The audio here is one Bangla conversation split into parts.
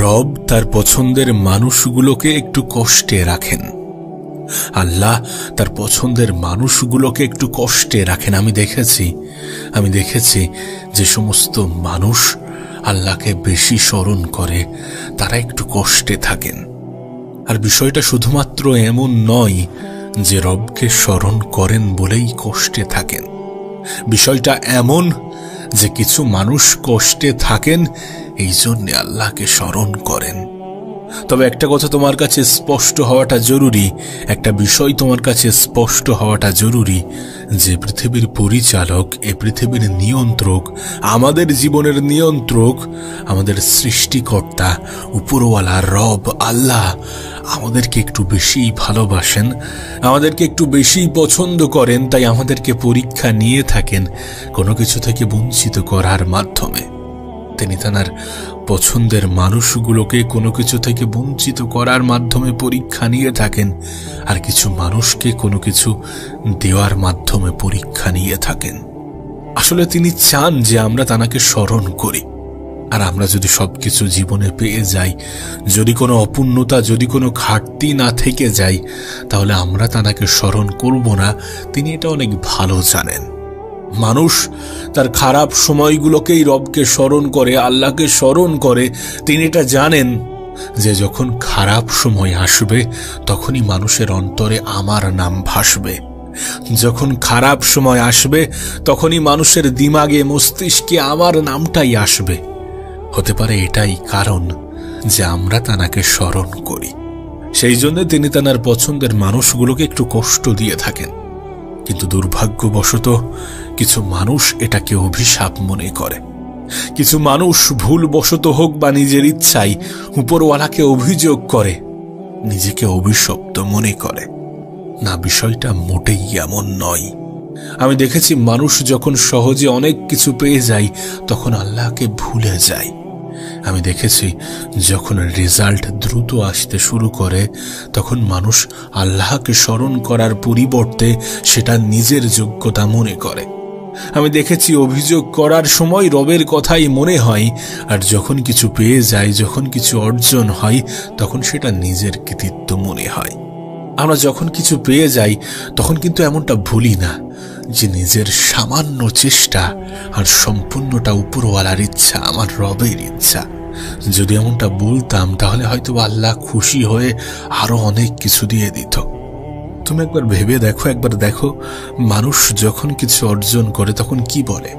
রব তার পছন্দের মানুষগুলোকে একটু কষ্টে রাখেন। আল্লাহ তার পছন্দের মানুষগুলোকে একটু কষ্টে রাখেন। আমি দেখেছি যে সমস্ত মানুষ আল্লাহকে বেশি স্মরণ করে তারা একটু কষ্টে থাকেন। আর বিষয়টা শুধুমাত্র এমন নয় যে রবকে স্মরণ করেন বলেই কষ্টে থাকেন। বিষয়টা এমন যে কিছু মানুষ কষ্টে থাকেন এই জন্যে আল্লাহকে স্মরণ করেন। তবে একটা কথা তোমার কাছে স্পষ্ট হওয়াটা জরুরি, একটা বিষয় তোমার কাছে স্পষ্ট হওয়াটা জরুরি, যে পৃথিবীর পরিচালক, এ পৃথিবীর নিয়ন্ত্রক, আমাদের জীবনের নিয়ন্ত্রক, আমাদের সৃষ্টিকর্তা, উপরওয়ালা রব আল্লাহ আমাদেরকে একটু বেশিই ভালোবাসেন, আমাদেরকে একটু বেশিই পছন্দ করেন। তাই আমাদেরকে পরীক্ষা নিয়ে থাকেন কোনো কিছু থেকে বঞ্চিত করার মাধ্যমে। তিনি তাঁর পছন্দের মানুষগুলোকে কোনো কিছু থেকে বঞ্চিত করার মাধ্যমে পরীক্ষা নিয়ে থাকেন, আর কিছু মানুষকে কোনো কিছু দেওয়ার মাধ্যমে পরীক্ষা নিয়ে থাকেন। আসলে তিনি চান যে আমরা তাঁকে স্মরণ করি। আর আমরা যদি সবকিছু জীবনে পেয়ে যাই, যদি কোনো অপূর্ণতা, যদি কোনো ঘাটতি না থেকে যাই, তাহলে আমরা তাঁকে স্মরণ করব না। তিনি এটা অনেক ভালো জানেন। মানুষ তার খারাপ সময়গুলোকেই রবকে স্মরণ করে, আল্লাহকে স্মরণ করে। তিনি এটা জানেন যে যখন খারাপ সময় আসবে তখনই মানুষের অন্তরে আমার নাম ভাসবে। যখন খারাপ সময় আসবে তখনই মানুষের দিমাগে, মস্তিষ্কে আমার নামটাই আসবে। হতে পারে এটাই কারণ যে আমরা তাঁকে স্মরণ করি। সেই জন্য তিনি তাঁর পছন্দের মানুষগুলোকে একটু কষ্ট দিয়ে থাকেন। কিন্তু দুর্ভাগ্যবশত কিছু মানুষ এটাকে অভিশাপ মনে করে। কিছু মানুষ ভুলবশত হোক বা নিজের ইচ্ছায় উপরওয়ালাকে অভিযোগ করে, নিজেকে অভিশপ্ত মনে করে। না, বিষয়টা মোটেই এমন নয়। আমি দেখেছি মানুষ যখন সহজে অনেক কিছু পেয়ে যায় তখন আল্লাহকে ভুলে যায়। আমি দেখেছি যখন রেজাল্ট দ্রুত আসতে শুরু করে তখন মানুষ আল্লাহকে স্মরণ করার পরিবর্তে সেটা নিজের যোগ্যতা মনে করে। আমি দেখেছি অভিযোগ করার সময় রবের কথাই মনে হয়, আর যখন কিছু পেয়ে যায়, যখন কিছু অর্জন হয়, তখন সেটা নিজের কৃতিত্ব মনে হয়। আমরা যখন কিছু পেয়ে যাই তখন কিন্তু এমনটা ভুলি না যে নিজের সামান্য চেষ্টা আর সম্পূর্ণটা উপরওয়ালার ইচ্ছা, আমার রবের ইচ্ছা। যদি এমনটা বলতাম তাহলে হয়তো আল্লাহ খুশি হয়ে আরো অনেক কিছু দিয়ে দিত। তুমি একবার ভেবে দেখো, মানুষ যখন কিছু অর্জন করে তখন কি বলে,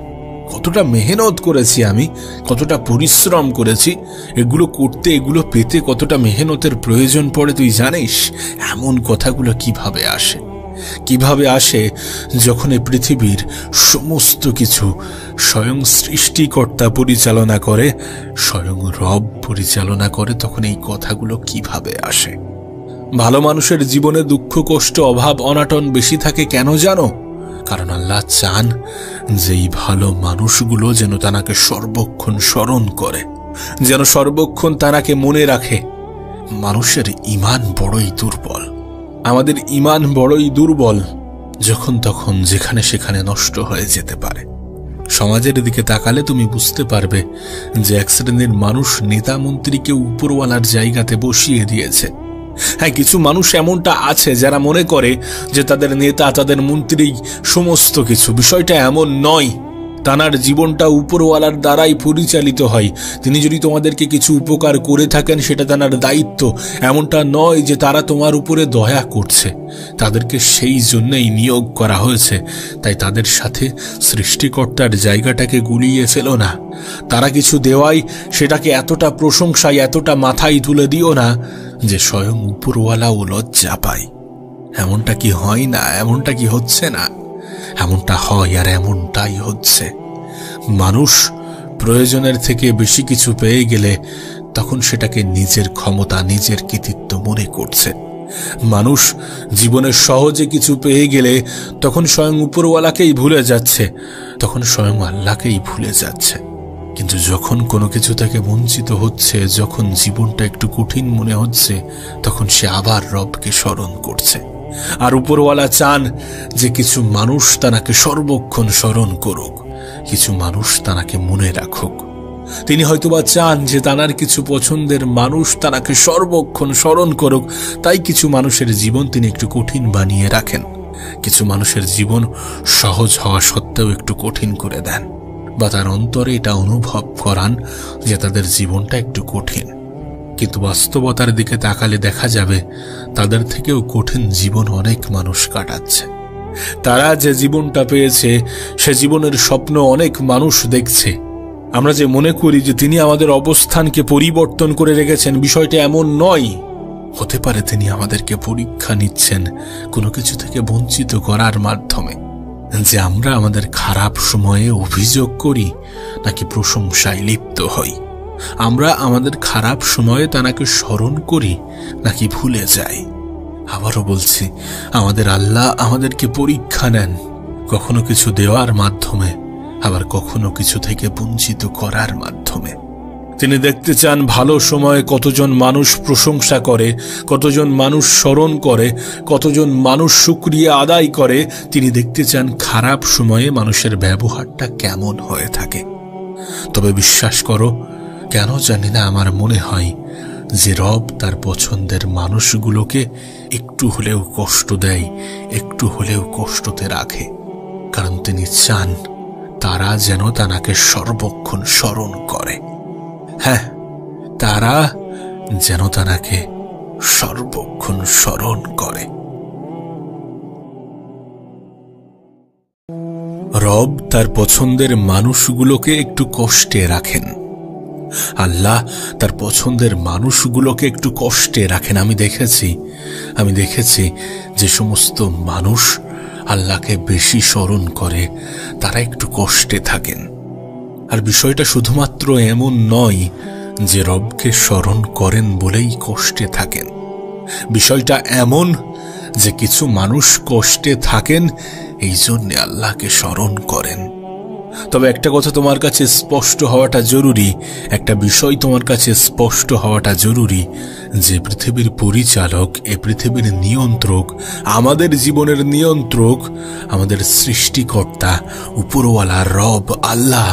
কতটা মেহনত করেছি আমি, কতটা পরিশ্রম করেছি, এগুলো করতে, এগুলো পেতে কতটা মেহনতের প্রয়োজন পড়ে তুই জানিস? এমন কথাগুলো কিভাবে আসে যখন এই পৃথিবীর সমস্ত কিছু স্বয়ং সৃষ্টিকর্তা পরিচালনা করে, স্বয়ং রব পরিচালনা করে, তখন এই কথাগুলো কিভাবে আসে? ভালো মানুষের জীবনে দুঃখ, কষ্ট, অভাব, অনাটন বেশি থাকে কেন জানো? কারণ আল্লাহ চান যে এই ভালো মানুষগুলো যেন তাঁকে সর্বক্ষণ স্মরণ করে, যেন সর্বক্ষণ তাঁকে মনে রাখে। মানুষের ঈমান বড়ই দুর্বল, আমাদের ঈমান বড়ই দুর্বল, যখন তখন যেখানে সেখানে নষ্ট হয়ে যেতে পারে। সমাজের দিকে তাকালে তুমি বুঝতে পারবে যে এক শ্রেণীর মানুষ নেতা মন্ত্রীকে উপরওয়ালার জায়গাতে বসিয়ে দিয়েছে। হ্যাঁ, কিছু মানুষ এমনটা আছে যারা মনে করে যে তাদের নেতা, তাদের মন্ত্রী সমস্ত কিছু। বিষয়টা এমন নয়। তানার জীবনটা উপরওয়ালার দ্বারাই পরিচালিত হয়। তিনি যদি তোমাদেরকে কিছু উপকার করে থাকেন সেটা তানার দায়িত্ব। এমনটা নয় যে তারা তোমার উপরে দয়া করছে, তাদেরকে সেই জন্যই নিয়োগ করা হয়েছে। তাই তাদের সাথে সৃষ্টিকর্তার জায়গাটাকে গুলিয়ে ফেলো না। তারা কিছু দেওয়ায় সেটাকে এতটা প্রশংসায়, এতটা মাথায় তুলে দিও না যে স্বয়ং উপরওয়ালাও লজ্জা পায়। এমনটা কি হয় না? এমনটা কি হচ্ছে না? এমনটা হয়, আর এমনটাই হচ্ছে। মানুষ প্রয়োজনের থেকে বেশি কিছু পেয়ে গেলে তখন সেটাকে নিজের ক্ষমতা, নিজের কৃতিত্ব মনে করছে। মানুষ জীবনে সহজে কিছু পেয়ে গেলে তখন স্বয়ং উপরওয়ালাকেই ভুলে যাচ্ছে, তখন স্বয়ং আল্লাহকেই ভুলে যাচ্ছে। কিন্তু যখন কোনো কিছু থেকে বঞ্চিত হচ্ছে, যখন জীবনটা একটু কঠিন মনে হচ্ছে, তখন সে আবার রবকে স্মরণ করছে। আর উপরওয়ালা চান যে কিছু মানুষ তাঁকে সর্বক্ষণ স্মরণ করুক, কিছু মানুষ তাঁকে মনে রাখুক। তিনি হয়তোবা চান যে তার কিছু পছন্দের মানুষ তাকে সর্বক্ষণ স্মরণ করুক, তাই কিছু মানুষের জীবন তিনি একটু কঠিন বানিয়ে রাখেন। কিছু মানুষের জীবন সহজ হওয়া সত্ত্বেও একটু কঠিন করে দেন, বা তার অন্তরে এটা অনুভব করান যে তাদের জীবনটা একটু কঠিন। কিন্তু বাস্তবতার দিকে তাকালে দেখা যাবে তাদের থেকেও কঠিন জীবন অনেক মানুষ কাটাচ্ছে। তারা যে জীবনটা পেয়েছে সে জীবনের স্বপ্ন অনেক মানুষ দেখছে। আমরা যে মনে করি যে তিনি আমাদের অবস্থানকে পরিবর্তন করে রেখেছেন, বিষয়টা এমন নয়। হতে পারে তিনি আমাদেরকে পরীক্ষা নিচ্ছেন কোনো কিছু থেকে বঞ্চিত করার মাধ্যমে, যে আমরা আমাদের খারাপ সময়ে অভিযোগ করি নাকি প্রশংসায় লিপ্ত হই, আমরা আমাদের খারাপ সময়ে তাকে স্মরণ করি নাকি ভুলে যাই। আবারও বলছি, আমাদের আল্লাহ আমাদেরকে পরীক্ষা নেন, কখনো কিছু দেওয়ার মাধ্যমে, আবার কখনো কিছু থেকে বঞ্চিত করার মাধ্যমে। তিনি দেখতে চান ভালো সময়ে কতজন মানুষ প্রশংসা করে, কতজন মানুষ স্মরণ করে, কতজন মানুষ শুকরিয়া আদায় করে। তিনি দেখতে চান খারাপ সময়ে মানুষের ব্যবহারটা কেমন হয়ে থাকে। তবে বিশ্বাস করো, কেন জানি না আমার মনে হয় যে রব তার পছন্দের মানুষগুলোকে একটু হলেও কষ্ট দেয়, একটু হলেও কষ্টতে রাখে, কারণ তিনি চান তারা যেন তাকে সর্বক্ষণ স্মরণ করে। হ্যাঁ, তারা যেন তাকে সর্বক্ষণ স্মরণ করে। রব তার পছন্দের মানুষগুলোকে একটু কষ্টে রাখেন। আল্লাহ তার পছন্দের মানুষগুলোকে একটু কষ্টে রাখেন। আমি দেখেছি যে সমস্ত মানুষ আল্লাহকে বেশি স্মরণ করে তারা একটু কষ্টে থাকেন। আর বিষয়টা শুধুমাত্র এমন নয় যে রবকে স্মরণ করেন বলেই কষ্টে থাকেন। বিষয়টা এমন যে কিছু মানুষ কষ্টে থাকেন এই জন্য আল্লাহকে স্মরণ করেন। তবে একটা কথা তোমার কাছে স্পষ্ট হওয়াটা জরুরি, একটা বিষয় তোমার কাছে স্পষ্ট হওয়াটা জরুরি, যে পৃথিবীর পরিচালক, এ পৃথিবীর নিয়ন্ত্রক, আমাদের জীবনের নিয়ন্ত্রক, আমাদের সৃষ্টিকর্তা, উপরওয়ালা রব আল্লাহ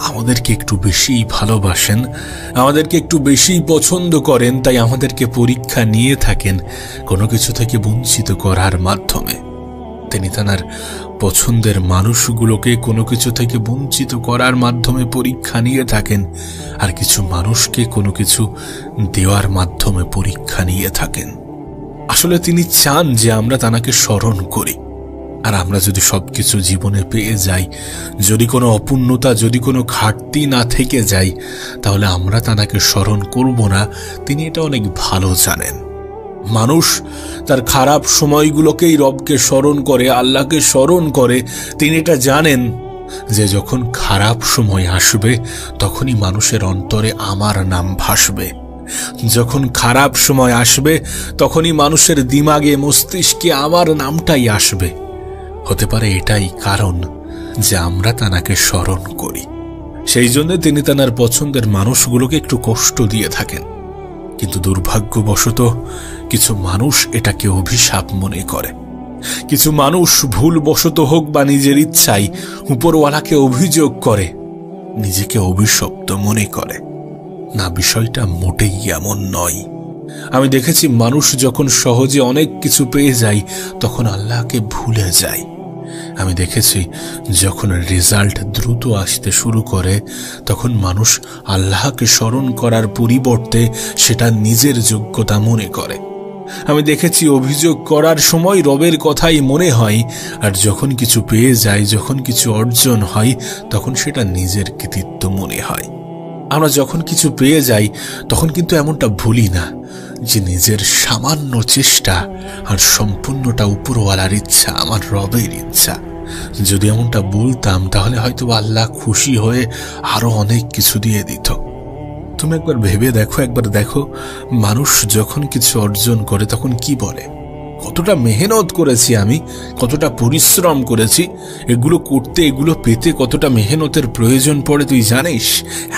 আমাদেরকে একটু বেশিই ভালোবাসেন, আমাদেরকে একটু বেশিই পছন্দ করেন। তাই আমাদেরকে পরীক্ষা নিয়ে থাকেন কোনো কিছু থেকে বঞ্চিত করার মাধ্যমে। তিনি তার পছন্দের মানুষগুলোকে কোনো কিছু থেকে বঞ্চিত করার মাধ্যমে পরীক্ষা নিয়ে থাকেন, আর কিছু মানুষকে কোনো কিছু দেওয়ার মাধ্যমে পরীক্ষা নিয়ে থাকেন। আসলে তিনি চান যে আমরা তাকে স্মরণ করি। আর আমরা যদি সবকিছু জীবনে পেয়ে যাই, যদি কোনো অপূর্ণতা, যদি কোনো ঘাটতি না থেকে যায়, তাহলে আমরা তাকে স্মরণ করব না। তিনি এটা অনেক ভালো জানেন। মানুষ তার খারাপ সময়গুলোকেই রবকে স্মরণ করে, আল্লাহকে স্মরণ করে। তিনি এটা জানেন যে যখন খারাপ সময় আসবে তখনই মানুষের অন্তরে আমার নাম ভাসবে। যখন খারাপ সময় আসবে তখনই মানুষের দিমাগে, মস্তিষ্কে আমার নামটাই আসবে। হতে পারে এটাই কারণ যে আমরা তাকে স্মরণ করি। সেই জন্য তিনি তার পছন্দের মানুষগুলোকে একটু কষ্ট দিয়ে থাকেন। কিন্তু দুর্ভাগ্যবশত কিছু মানুষ এটাকে অভিশাপ মনে করে। কিছু মানুষ ভুলবশত হোক বা নিজের ইচ্ছায় উপরওয়ালাকে অভিযোগ করে, নিজেকে অভিশপ্ত মনে করে। না, বিষয়টা মোটেই এমন নয়। আমি দেখেছি মানুষ যখন সহজে অনেক কিছু পেয়ে যায় তখন আল্লাহকে ভুলে যায়। আমি দেখেছি যখন রেজাল্ট দ্রুত আসতে শুরু করে তখন মানুষ আল্লাহকে স্মরণ করার পরিবর্তে সেটা নিজের যোগ্যতা মনে করে। আমি দেখেছি অভিযোগ করার সময় রবের কথাই মনে হয়, আর যখন কিছু পেয়ে যায়, যখন কিছু অর্জন হয়, তখন সেটা নিজের কৃতিত্ব মনে হয়। আমরা যখন কিছু পেয়ে যাই তখন কিন্তু এমনটা ভুলি না যে নিজের সামান্য চেষ্টা আর সম্পূর্ণটা উপরওয়ালার ইচ্ছা, আমার রবের ইচ্ছা। যদি এমনটা বলতাম তাহলে হয়তো আল্লাহ খুশি হয়ে আরো অনেক কিছু দিয়ে দিত। তুমি একবার ভেবে দেখো, একবার দেখো মানুষ যখন কিছু অর্জন করে তখন কি বলে, কতটা মেহনত করেছি আমি, কতটা পরিশ্রম করেছি, এগুলো করতে, এগুলো পেতে কতটা মেহনতের প্রয়োজন পড়ে তুই জানিস?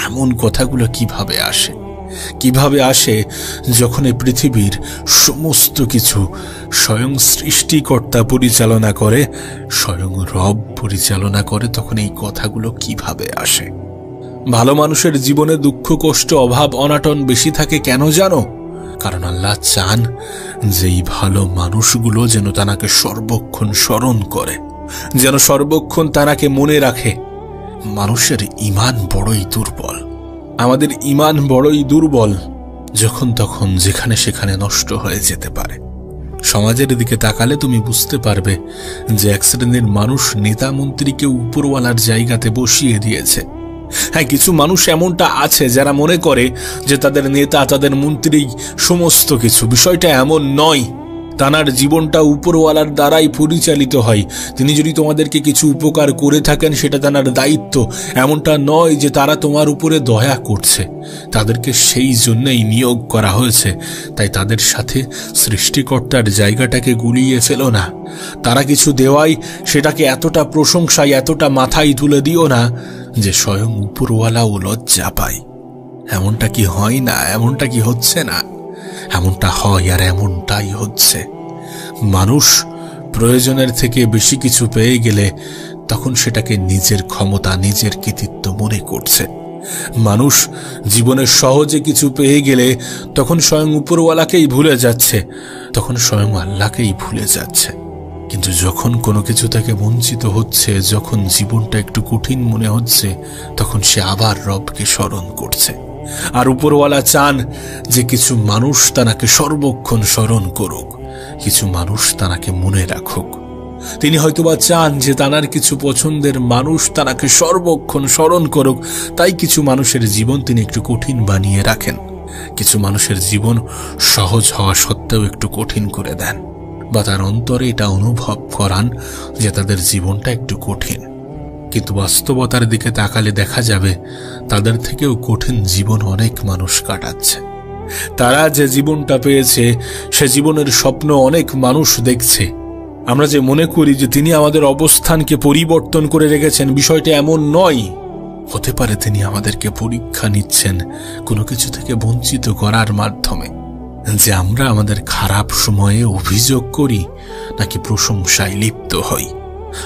এমন কথাগুলো কিভাবে আসে? কিভাবে আসে যখন এই পৃথিবীর সমস্ত কিছু স্বয়ং সৃষ্টিকর্তা পরিচালনা করে, স্বয়ং রব পরিচালনা করে, তখন এই কথাগুলো কিভাবে আসে? ভালো মানুষের জীবনে দুঃখ কষ্ট অভাব অনাটন বেশি থাকে কেন জানো? কারণ আল্লাহ চান যে এই ভালো মানুষগুলো যেন তাকে সর্বক্ষণ স্মরণ করে, যেন সর্বক্ষণ তাকে মনে রাখে। মানুষের ঈমান বড়ই দুর্বল, আমাদের ঈমান বড়ই দুর্বল, যখন তখন যেখানে সেখানে নষ্ট হয়ে যেতে পারে। সমাজের দিকে তাকালে তুমি বুঝতে পারবে যে এক শ্রেণীর মানুষ নেতা মন্ত্রীকে উপরওয়ালার জায়গাতে বসিয়ে দিয়েছে। হ্যাঁ, কিছু মানুষ এমনটা আছে যারা মনে করে যে তাদের নেতা তাদের মন্ত্রী সমস্ত কিছু। বিষয়টা এমন নয়। তানার জীবনটা উপরওয়ালার দ্বারাই পরিচালিত হয়। তিনি যদি তোমাদেরকে কিছু উপকার করে থাকেন সেটা তানার দায়িত্ব। এমনটা নয় যে তারা তোমার উপরে দয়া করছে। তাদেরকে সেই জন্যই নিয়োগ করা হয়েছে। তাই তাদের সাথে সৃষ্টিকর্তার জায়গাটাকে গুলিয়ে ফেলো না। তারা কিছু দেওয়াই সেটাকে এতটা প্রশংসায় এতটা মাথায় তুলে দিও না যে স্বয়ং উপরওয়ালাও লজ্জা পায়। এমনটা কি হয় না? এমনটা কি হচ্ছে না? এমনটা হয়, আর এমনটাই হচ্ছে। মানুষ প্রয়োজনের থেকে বেশি কিছু পেয়ে গেলে তখন সেটাকে নিজের ক্ষমতা নিজের কৃতিত্ব মনে করছে। মানুষ জীবনে সহজে কিছু পেয়ে গেলে তখন স্বয়ং উপরওয়ালাকেই ভুলে যাচ্ছে, তখন স্বয়ং আল্লাহকেই ভুলে যাচ্ছে। কিন্তু যখন কোনো কিছু থেকে বঞ্চিত হচ্ছে, যখন জীবনটা একটু কঠিন মনে হচ্ছে, তখন সে আবার রবকে স্মরণ করছে। আর উপরওয়ালা চান যে কিছু মানুষ তাকে সর্বক্ষণ স্মরণ করুক, কিছু মানুষ তাকে মনে রাখুক। তিনি হয়তোবা চান যে তানার কিছু পছন্দের মানুষ তাকে সর্বক্ষণ স্মরণ করুক, তাই কিছু মানুষের জীবন তিনি একটু কঠিন বানিয়ে রাখেন। কিছু মানুষের জীবন সহজ হওয়া সত্ত্বেও একটু কঠিন করে দেন, বা তার অন্তরে এটা অনুভব করান যে তাদের জীবনটা একটু কঠিন। কিন্তু বাস্তবতার দিকে তাকালে দেখা যাবে তাদের থেকেও কঠিন জীবন অনেক মানুষ কাটাচ্ছে। তারা যে জীবনটা পেয়েছে সে জীবনের স্বপ্ন অনেক মানুষ দেখছে। আমরা যে মনে করি যে তিনি আমাদের অবস্থানকে পরিবর্তন করে রেখেছেন, বিষয়টা এমন নয়। হতে পারে তিনি আমাদেরকে পরীক্ষা নিচ্ছেন কোনো কিছু থেকে বঞ্চিত করার মাধ্যমে, যে আমরা আমাদের খারাপ সময়ে অভিযোগ করি নাকি প্রশংসায় লিপ্ত হই।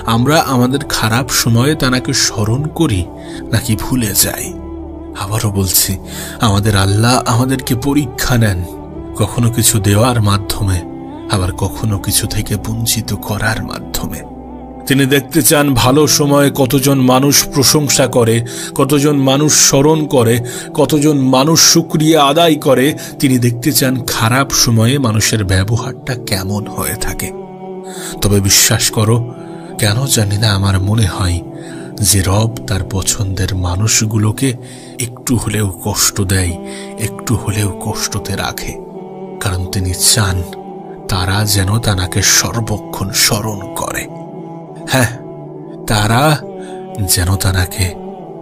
আমরা আমাদের খারাপ সময়ে তাকে স্মরণ করি নাকি ভুলে যাই। আবারও বলছি, আমাদের আল্লাহ আমাদেরকে পরীক্ষা নেন, কখনো কিছু দেওয়ার মাধ্যমে, আবার কখনো কিছু থেকে বঞ্চিত করার মাধ্যমে। তিনি দেখতে চান ভালো সময়ে কতজন মানুষ প্রশংসা করে, কতজন মানুষ স্মরণ করে, কতজন মানুষ শুকরিয়া আদায় করে। তিনি দেখতে চান খারাপ সময়ে মানুষের ব্যবহারটা কেমন হয়ে থাকে। তবে বিশ্বাস করো, কেন জানি না আমার মনে হয় যে রব তার পছন্দের মানুষগুলোকে একটু হলেও কষ্ট দেয়, একটু হলেও কষ্টতে রাখে, কারণ তিনি চান তারা যেন তাকে সর্বক্ষণ স্মরণ করে। হ্যাঁ, তারা যেন তাকে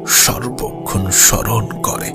সর্বক্ষণ স্মরণ করে।